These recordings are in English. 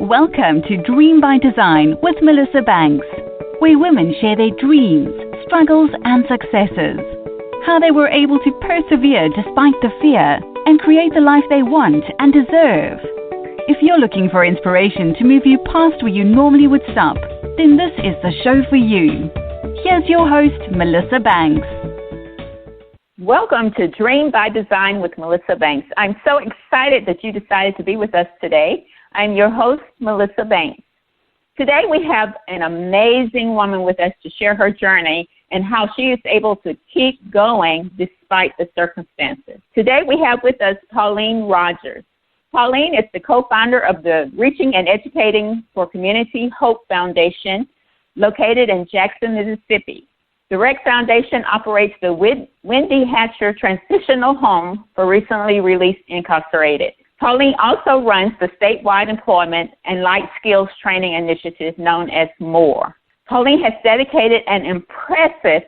Welcome to Dream by Design with Melissa Banks, where women share their dreams, struggles and successes, how they were able to persevere despite the fear and create the life they want and deserve. If you're looking for inspiration to move you past where you normally would stop, then this is the show for you. Here's your host, Melissa Banks. Welcome to Dream by Design with Melissa Banks. I'm so excited that you decided to be with us today. I'm your host, Melissa Banks. Today we have an amazing woman with us to share her journey and how she is able to keep going despite the circumstances. Today we have with us Pauline Rogers. Pauline is the co-founder of the Reaching and Educating for Community Hope Foundation, located in Jackson, Mississippi. The REC Foundation operates the Wendy Hatcher Transitional Home for recently released incarcerated. Pauline also runs the statewide employment and life skills training initiative known as MORE. Pauline has dedicated an impressive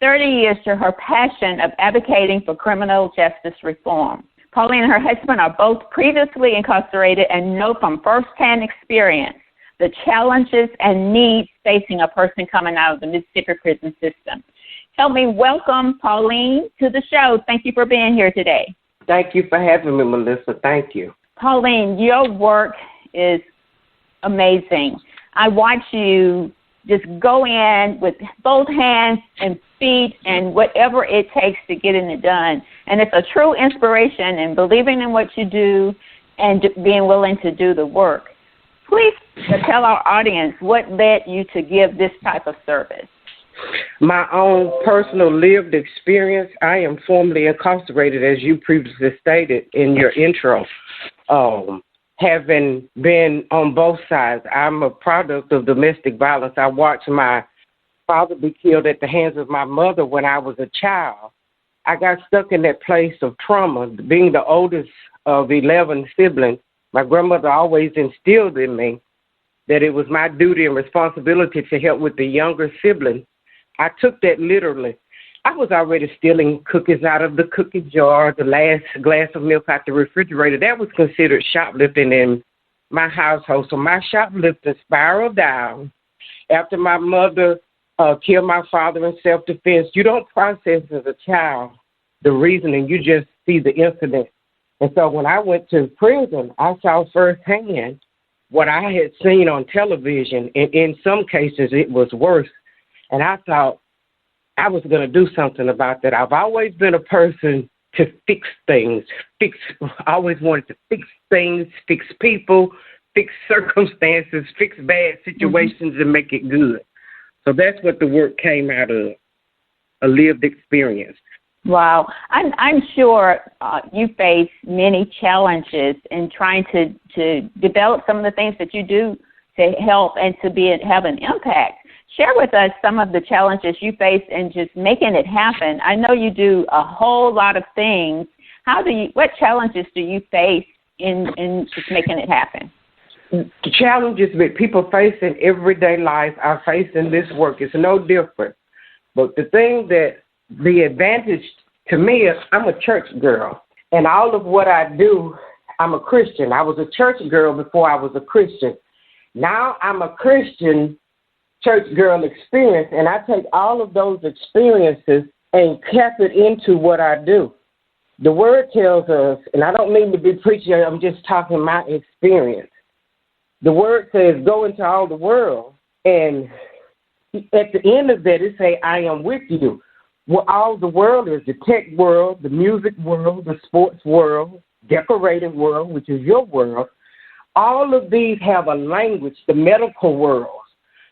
30 years to her passion of advocating for criminal justice reform. Pauline and her husband are both previously incarcerated and know from firsthand experience the challenges and needs facing a person coming out of the Mississippi prison system. Help me welcome Pauline to the show. Thank you for being here today. Thank you for having me, Melissa. Thank you. Pauline, your work is amazing. I watch you just go in with both hands and feet and whatever it takes to get it done. And it's a true inspiration in believing in what you do and being willing to do the work. Please tell our audience what led you to give this type of service. My own personal lived experience, I am formerly incarcerated, as you previously stated in your intro. Having been on both sides, I'm a product of domestic violence. I watched my father be killed at the hands of my mother when I was a child. I got stuck in that place of trauma. Being the oldest of 11 siblings, my grandmother always instilled in me that it was my duty and responsibility to help with the younger siblings. I took that literally. I was already stealing cookies out of the cookie jar, the last glass of milk out the refrigerator. That was considered shoplifting in my household. So my shoplifting spiraled down after my mother killed my father in self-defense. You don't process as a child the reasoning. You just see the incident. And so when I went to prison, I saw firsthand what I had seen on television. And in some cases, it was worse. And I thought I was going to do something about that. I've always been a person to fix things. I always wanted to fix things, fix people, fix circumstances, fix bad situations, and make it good. So that's what the work came out of, a lived experience. Wow. I'm sure you face many challenges in trying to develop some of the things that you do to help and to have an impact. Share with us some of the challenges you face in just making it happen. I know you do a whole lot of things. What challenges do you face in just making it happen? The challenges that people face in everyday life I face in this work is no different. But the advantage to me is I'm a church girl. And all of what I do, I'm a Christian. I was a church girl before I was a Christian. Now I'm a Christian church girl experience, and I take all of those experiences and cap it into what I do. The word tells us, and I don't mean to be preachy, I'm just talking my experience. The word says, go into all the world, and at the end of that, it says, I am with you. Well, all the world is the tech world, the music world, the sports world, decorating world, which is your world. All of these have a language, the medical world,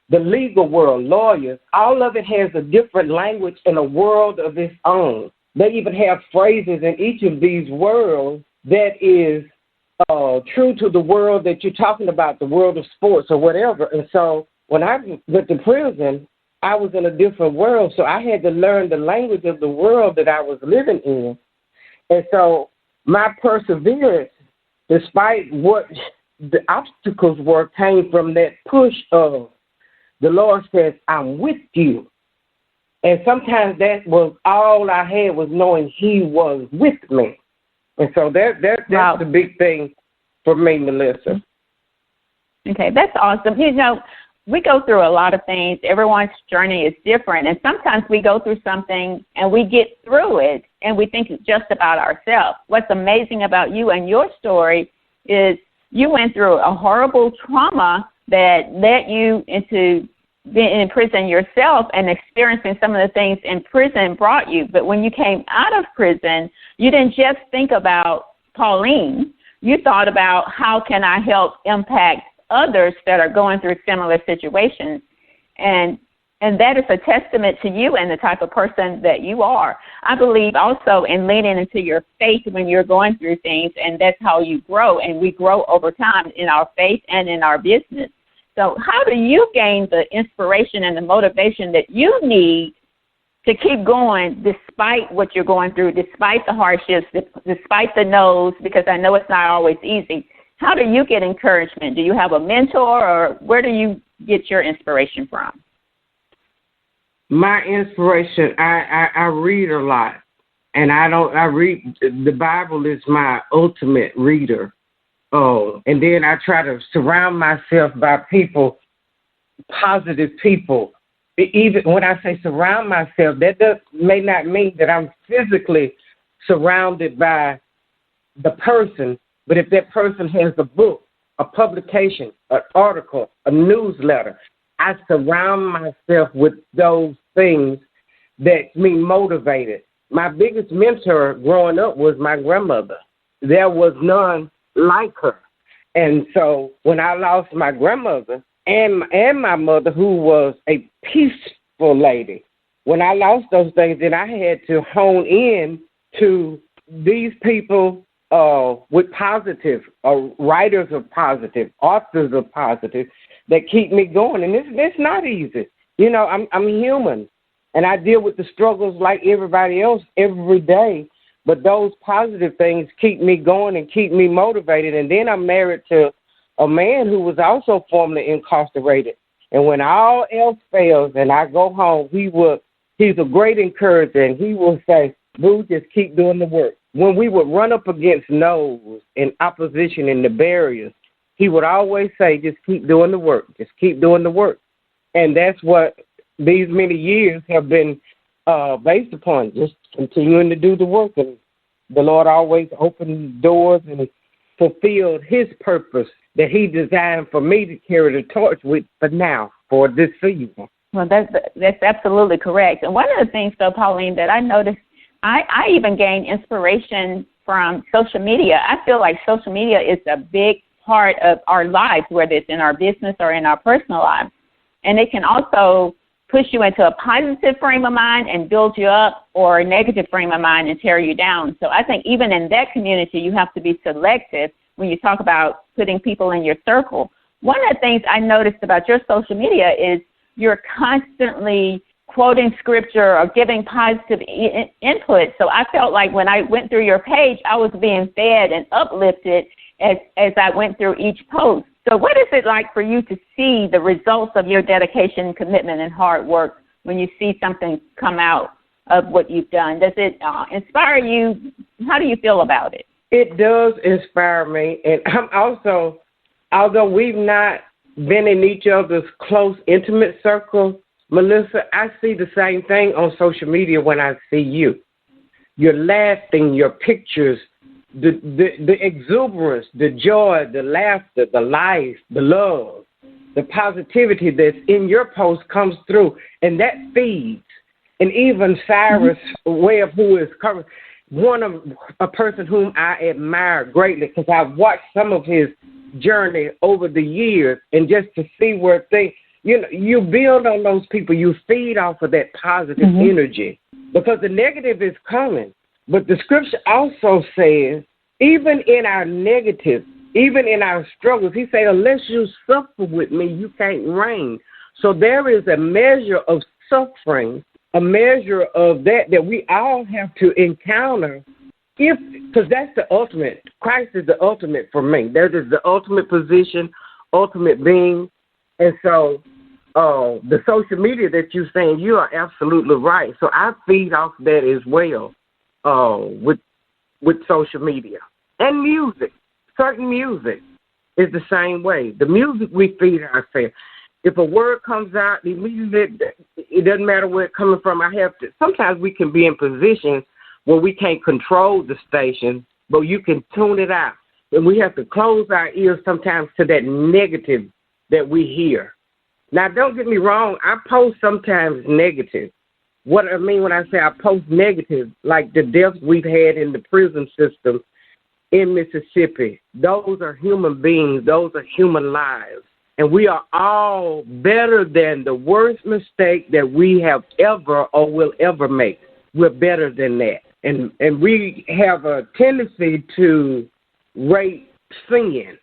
the legal world, lawyers, all of it has a different language and a world of its own. They even have phrases in each of these worlds that is true to the world that you're talking about, the world of sports or whatever. And so when I went to prison, I was in a different world, so I had to learn the language of the world that I was living in. And so my perseverance, despite what the obstacles were, came from that push of the Lord says, I'm with you. And sometimes that was all I had was knowing he was with me. And so that's the big thing for me, Melissa. Okay, that's awesome. You know, we go through a lot of things. Everyone's journey is different, and sometimes we go through something and we get through it and we think it's just about ourselves. What's amazing about you and your story is you went through a horrible trauma that led you into being in prison yourself and experiencing some of the things in prison brought you. But when you came out of prison, you didn't just think about Pauline. You thought about how can I help impact others that are going through similar situations. And that is a testament to you and the type of person that you are. I believe also in leaning into your faith when you're going through things, and that's how you grow. And we grow over time in our faith and in our business. So how do you gain the inspiration and the motivation that you need to keep going despite what you're going through, despite the hardships, despite the no's, because I know it's not always easy? How do you get encouragement? Do you have a mentor, or where do you get your inspiration from? My inspiration, I read a lot, and I read, the Bible is my ultimate reader. Oh, and then I try to surround myself by people, positive people. Even when I say surround myself, that may not mean that I'm physically surrounded by the person, but if that person has a book, a publication, an article, a newsletter, I surround myself with those things that me motivated. My biggest mentor growing up was my grandmother. There was none like her. And so when I lost my grandmother and my mother, who was a peaceful lady, when I lost those things, then I had to hone in to these people with positive, writers of positive, authors of positive, that keep me going. And it's not easy. You know, I'm human, and I deal with the struggles like everybody else every day. But those positive things keep me going and keep me motivated. And then I'm married to a man who was also formerly incarcerated. And when all else fails and I go home, he's a great encourager, and he will say, "Boo, just keep doing the work." When we would run up against no's and opposition and the barriers, he would always say, "Just keep doing the work. Just keep doing the work." And that's what these many years have been based upon, just continuing to do the work. And the Lord always opened doors and fulfilled his purpose that he designed for me to carry the torch with for this season. Well, that's absolutely correct. And one of the things, though, Pauline, that I noticed, I even gained inspiration from social media. I feel like social media is a big part of our lives, whether it's in our business or in our personal lives. And it can also push you into a positive frame of mind and build you up, or a negative frame of mind and tear you down. So I think even in that community, you have to be selective when you talk about putting people in your circle. One of the things I noticed about your social media is you're constantly quoting scripture or giving positive input. So I felt like when I went through your page, I was being fed and uplifted as I went through each post. So what is it like for you to see the results of your dedication, commitment, and hard work when you see something come out of what you've done? Does it inspire you? How do you feel about it? It does inspire me. And I'm also, although we've not been in each other's close, intimate circle, Melissa, I see the same thing on social media when I see you. You're laughing, your pictures, the exuberance, the joy, the laughter, the life, the love, the positivity that's in your post comes through, and that feeds. And even Cyrus Webb, who is a person whom I admire greatly, because I've watched some of his journey over the years, and just to see where things, you build on those people, you feed off of that positive energy, because the negative is coming. But the scripture also says, even in our negative, even in our struggles, he said, unless you suffer with me, you can't reign. So there is a measure of suffering, a measure of that we all have to encounter, because that's the ultimate. Christ is the ultimate for me. That is the ultimate position, ultimate being. And so the social media that you're saying, you are absolutely right. So I feed off that as well. With social media and music, certain music. is the same way. The music we feed ourselves. If a word comes out, immediately, it doesn't matter where it's coming from. Sometimes we can be in positions where we can't control the station, but you can tune it out. And we have to close our ears sometimes to that negative that we hear. Now, don't get me wrong. I post sometimes negative. What I mean when I say I post negative, like the deaths we've had in the prison system in Mississippi, those are human beings. Those are human lives. And we are all better than the worst mistake that we have ever or will ever make. We're better than that. And we have a tendency to rate sin.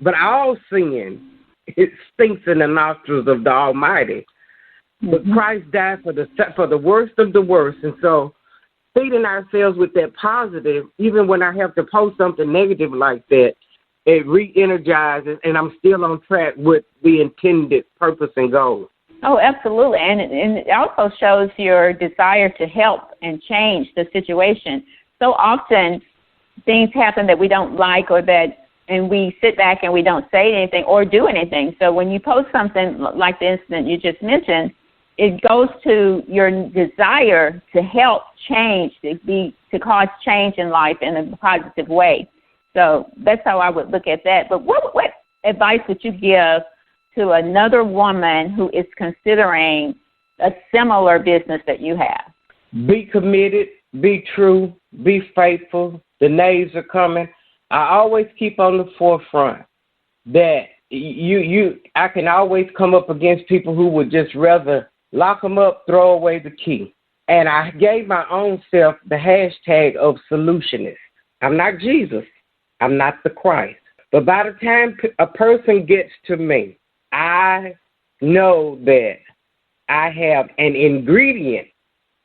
But all sin, it stinks in the nostrils of the Almighty. Mm-hmm. But Christ died for the worst of the worst. And so feeding ourselves with that positive, even when I have to post something negative like that, it re-energizes, and I'm still on track with the intended purpose and goal. Oh, absolutely. And it also shows your desire to help and change the situation. So often things happen that we don't like and we sit back and we don't say anything or do anything. So when you post something like the incident you just mentioned, it goes to your desire to help change, to cause change in life in a positive way. So that's how I would look at that. But what advice would you give to another woman who is considering a similar business that you have? Be committed, be true, be faithful. The nays are coming. I always keep on the forefront that I can always come up against people who would just rather lock them up, throw away the key. And I gave my own self the hashtag of solutionist. I'm not Jesus. I'm not the Christ. But by the time a person gets to me, I know that I have an ingredient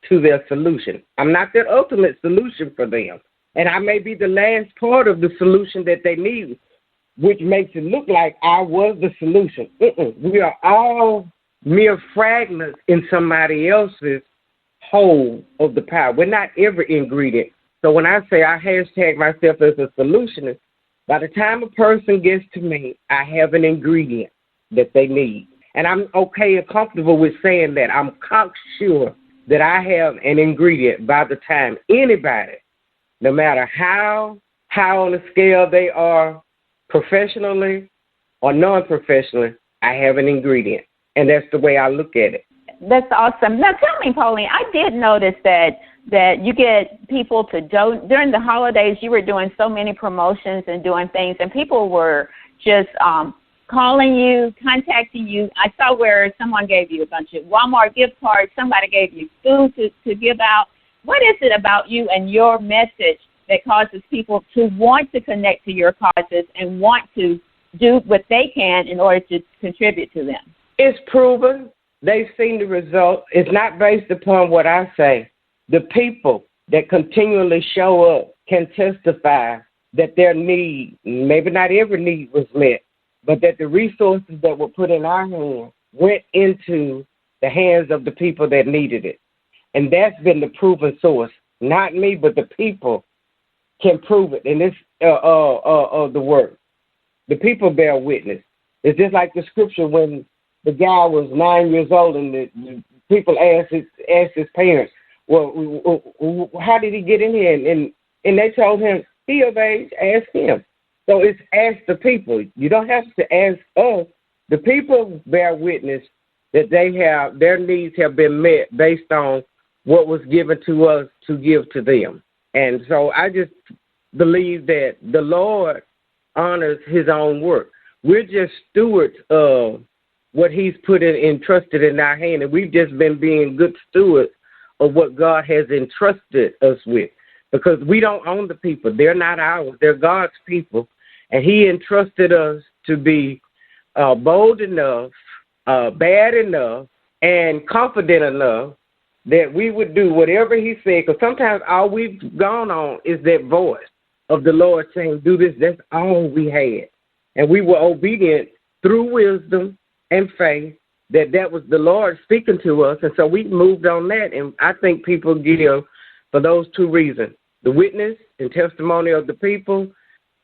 to their solution. I'm not the ultimate solution for them. And I may be the last part of the solution that they need, which makes it look like I was the solution. We are all mere fragments in somebody else's whole of the power. We're not every ingredient. So when I say I hashtag myself as a solutionist, by the time a person gets to me, I have an ingredient that they need. And I'm okay and comfortable with saying that. I'm cocksure that I have an ingredient by the time anybody, no matter how on the scale they are, professionally or non-professionally, I have an ingredient. And that's the way I look at it. That's awesome. Now tell me, Pauline, I did notice that you get people to during the holidays. You were doing so many promotions and doing things, and people were just calling you, contacting you. I saw where someone gave you a bunch of Walmart gift cards. Somebody gave you food to give out. What is it about you and your message that causes people to want to connect to your causes and want to do what they can in order to contribute to them? It's proven. They've seen the result. It's not based upon what I say. The people that continually show up can testify that their need, maybe not every need was met, but that the resources that were put in our hands went into the hands of the people that needed it. And that's been the proven source. Not me, but the people can prove it. And it's the word. The people bear witness. It's just like the scripture when the guy was 9 years old and the people asked his parents, well, how did he get in here? And they told him, he of age, ask him. So it's ask the people. You don't have to ask us. The people bear witness that their needs have been met based on what was given to us to give to them. And so I just believe that the Lord honors his own work. We're just stewards of what he's entrusted in our hand, and we've just been being good stewards of what God has entrusted us with, because we don't own the people. They're not ours. They're God's people, and he entrusted us to be bold enough, bad enough, and confident enough that we would do whatever he said, because sometimes all we've gone on is that voice of the Lord saying, do this. That's all we had. And we were obedient through wisdom and faith that was the Lord speaking to us. And so we moved on that. And I think people give for those two reasons, the witness and testimony of the people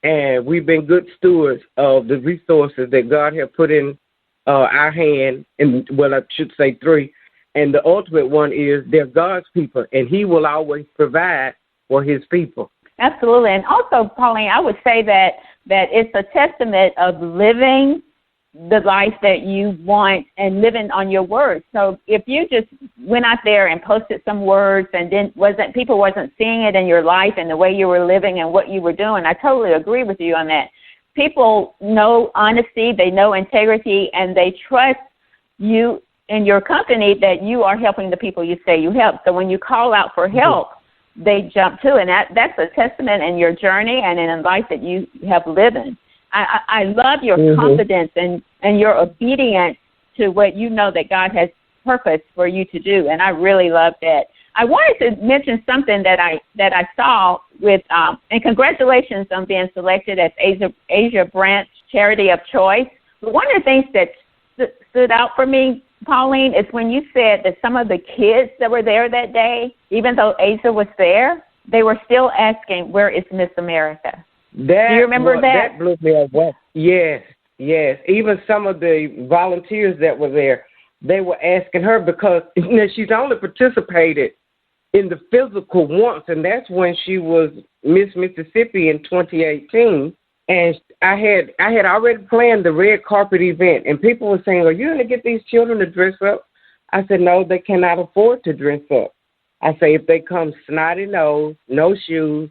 and we've been good stewards of the resources that God has put in our hand, and well, I should say three. And the ultimate one is they're God's people, and He will always provide for His people. Absolutely. And also, Pauline, I would say that it's a testament of living the life that you want and living on your words. So if you just went out there and posted some words and then people wasn't seeing it in your life and the way you were living and what you were doing, I totally agree with you on that. People know honesty, they know integrity, and they trust you in your company that you are helping the people you say you help. So when you call out for help, they jump to it. And that's a testament in your journey and in the life that you have lived in. I love your confidence and your obedience to what you know that God has purpose for you to do, and I really love that. I wanted to mention something that I saw with, and congratulations on being selected as Asia Branch Charity of Choice. But one of the things that stood out for me, Pauline, is when you said that some of the kids that were there that day, even though Asia was there, they were still asking, "Where is Miss America?" Do you remember that? That blew me away. Yes. Even some of the volunteers that were there, they were asking her because she's only participated in the physical once, and that's when she was Miss Mississippi in 2018. And I had already planned the red carpet event, and people were saying, "Are you going to get these children to dress up?" I said, "No, they cannot afford to dress up." I say, if they come snotty nose, no shoes,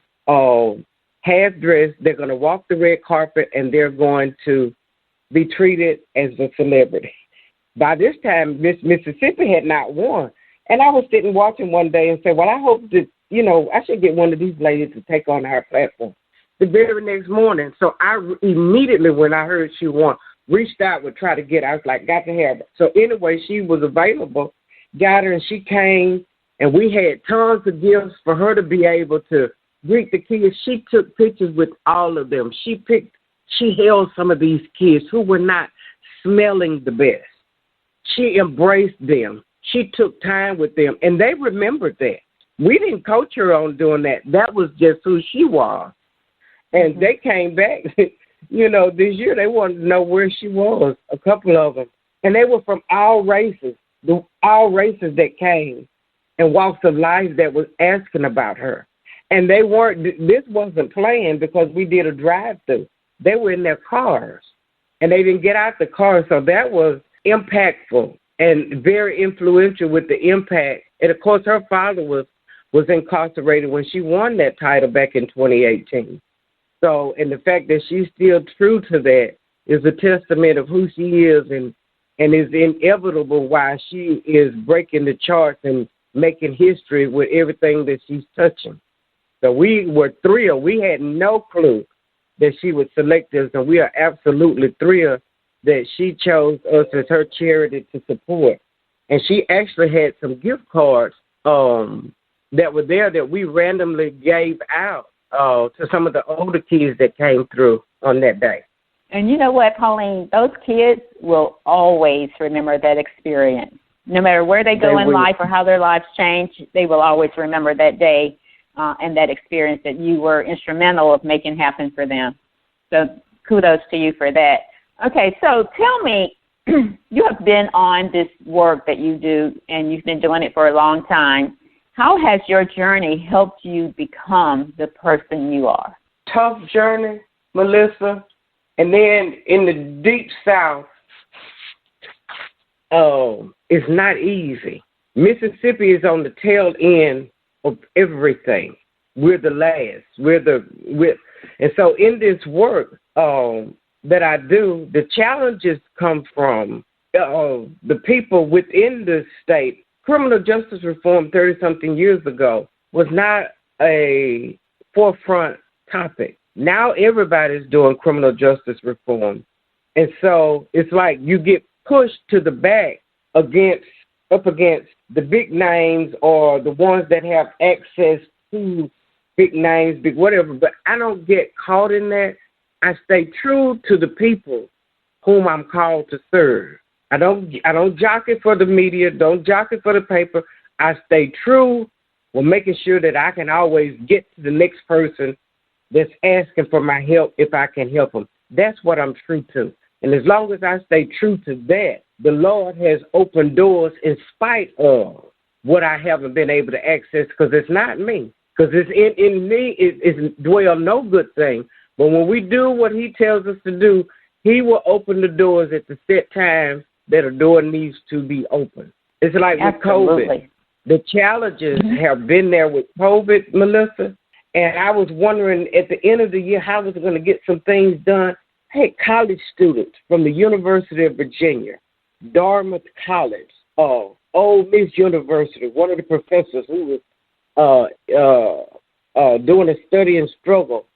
half dressed, they're going to walk the red carpet, and they're going to be treated as a celebrity. By this time, Miss Mississippi had not won. And I was sitting watching one day and said, well, I hope that, I should get one of these ladies to take on our platform. The very next morning, so I immediately, when I heard she won, reached out to try to get her. I was like, got to have her. So anyway, she was available, got her, and she came, and we had tons of gifts for her to be able to greet the kids. She took pictures with all of them. She held some of these kids who were not smelling the best. She embraced them. She took time with them, and they remembered that. We didn't coach her on doing that. That was just who she was. And they came back, this year. They wanted to know where she was, a couple of them. And they were from all races that came and walks of life that was asking about her. And this wasn't planned because we did a drive-through. They were in their cars, and they didn't get out the car. So that was impactful and very influential with the impact. And, of course, her father was incarcerated when she won that title back in 2018. So, and the fact that she's still true to that is a testament of who she is and is inevitable why she is breaking the charts and making history with everything that she's touching. So we were thrilled. We had no clue that she would select us, and we are absolutely thrilled that she chose us as her charity to support. And she actually had some gift cards that were there that we randomly gave out to some of the older kids that came through on that day. And you know what, Pauline? Those kids will always remember that experience. No matter where they go in life or how their lives change, they will always remember that day and that experience that you were instrumental of making happen for them. So kudos to you for that. Okay, so tell me, you have been on this work that you do, and you've been doing it for a long time. How has your journey helped you become the person you are? Tough journey, Melissa. And then in the deep South, it's not easy. Mississippi is on the tail end of everything. We're the last. And so in this work that I do, the challenges come from the people within the state. Criminal justice reform 30-something years ago was not a forefront topic. Now everybody's doing criminal justice reform. And so it's like you get pushed to the back up against the big names or the ones that have access to big names, big whatever. But I don't get caught in that. I stay true to the people whom I'm called to serve. I don't jockey for the media, don't jockey for the paper. I stay true with making sure that I can always get to the next person that's asking for my help if I can help them. That's what I'm true to. And as long as I stay true to that, the Lord has opened doors in spite of what I haven't been able to access, because it's not me. Because it's in me, it dwell no good thing. But when we do what he tells us to do, he will open the doors at the set time that a door needs to be opened. It's like with COVID. The challenges have been there with COVID, Melissa. And I was wondering at the end of the year how I was going to get some things done. I had college students from the University of Virginia, Dartmouth College, Ole Miss University, one of the professors who was doing a study and struggle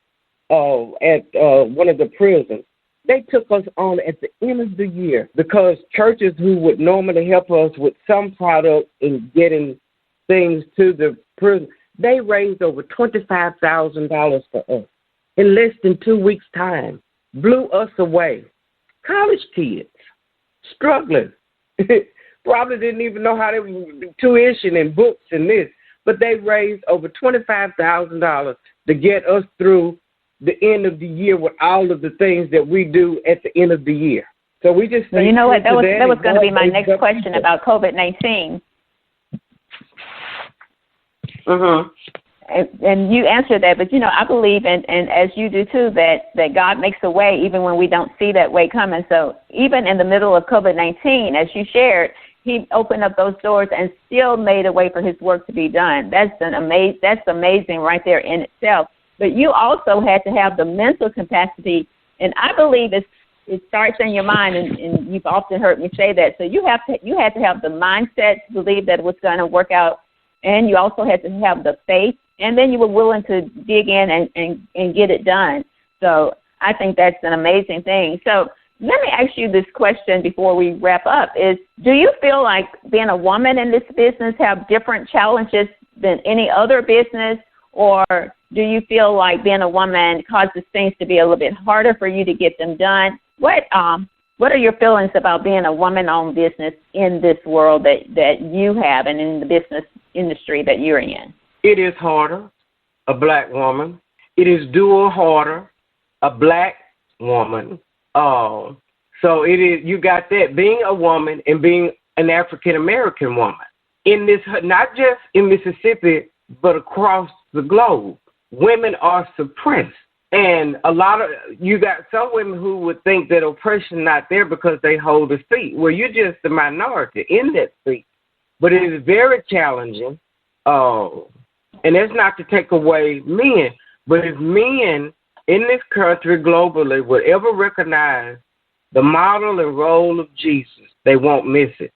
at one of the prisons. They took us on at the end of the year because churches who would normally help us with some product in getting things to the prison, they raised over $25,000 for us in less than 2 weeks' time. Blew us away. College kids, struggling. Probably didn't even know how they would do tuition and books and this, but they raised over $25,000 to get us through the end of the year with all of the things that we do at the end of the year. So we just you know what, that was going to be my next question about COVID-19. And you answered that, but, I believe, and as you do too, that God makes a way even when we don't see that way coming. So even in the middle of COVID-19, as you shared, he opened up those doors and still made a way for his work to be done. That's amazing right there in itself. But you also had to have the mental capacity, and I believe it starts in your mind, and you've often heard me say that. So you had to have the mindset to believe that it was going to work out, and you also had to have the faith, and then you were willing to dig in and get it done. So I think that's an amazing thing. So let me ask you this question before we wrap up is, do you feel like being a woman in this business have different challenges than any other business, or do you feel like being a woman causes things to be a little bit harder for you to get them done? What are your feelings about being a woman-owned business in this world that you have and in the business industry that you're in? It is harder, a black woman. It is dual harder, a black woman. So it is. You got that, being a woman and being an African-American woman. In this, not just in Mississippi, but across the globe, women are suppressed. And you got some women who would think that oppression not there because they hold a seat. Well, you're just the minority in that seat. But it is very challenging. And that's not to take away men. But if men in this country globally would ever recognize the model and role of Jesus, they won't miss it.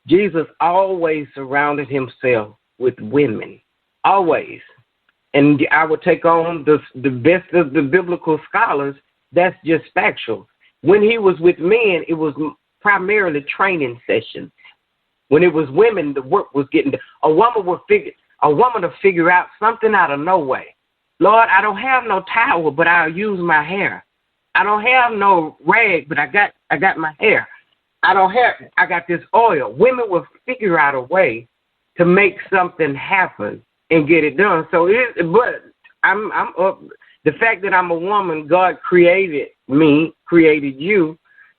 Jesus always surrounded himself with women. Always. And I would take on the best of the biblical scholars. That's just factual. When he was with men, it was primarily training sessions. When it was women, the work was getting done. A woman will figure out something out of no way. Lord, I don't have no towel, but I'll use my hair. I don't have no rag, but I got my hair. I got this oil. Women will figure out a way to make something happen and get it done. So but I'm up. The fact that I'm a woman, God created me, created you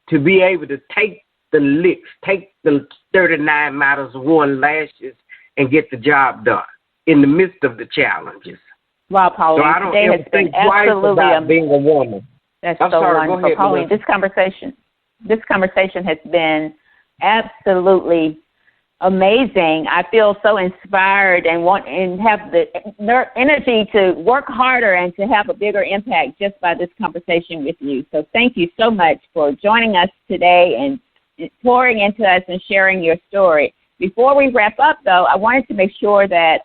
to be able to take the licks, take the 39 models of one lashes and get the job done in the midst of the challenges. Wow, Pauline, so today has been absolutely about being a woman. That's wonderful, ahead, Pauline. This conversation has been absolutely amazing. I feel so inspired and have the energy to work harder and to have a bigger impact just by this conversation with you. So thank you so much for joining us today and pouring into us and sharing your story. Before we wrap up, though, I wanted to make sure that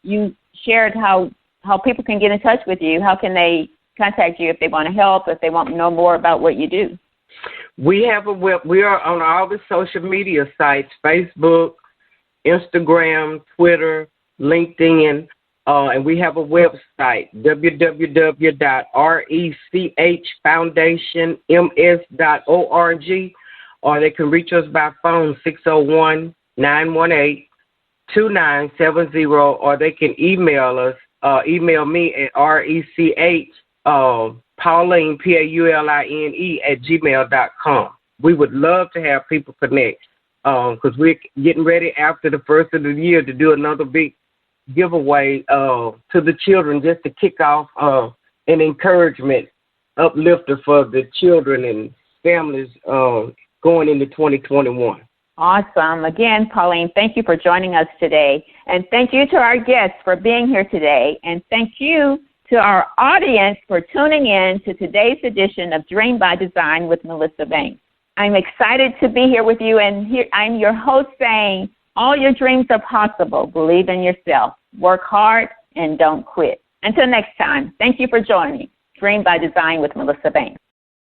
you shared how people can get in touch with you. How can they contact you if they want to help, if they want to know more about what you do? We have a web. We are on all the social media sites, Facebook, Instagram, Twitter, LinkedIn, and we have a website, www.rechfoundationms.org, or they can reach us by phone, 601-918-2970, or they can email us, email me at RECH, Pauline, PAULINE, @gmail.com. We would love to have people connect because we're getting ready after the first of the year to do another big giveaway to the children just to kick off an encouragement uplifter for the children and families going into 2021. Awesome. Again, Pauline, thank you for joining us today. And thank you to our guests for being here today. And thank you to our audience for tuning in to today's edition of Dream by Design with Melissa Banks. I'm excited to be here with you, and here I'm your host saying, all your dreams are possible. Believe in yourself. Work hard and don't quit. Until next time, thank you for joining Dream by Design with Melissa Banks.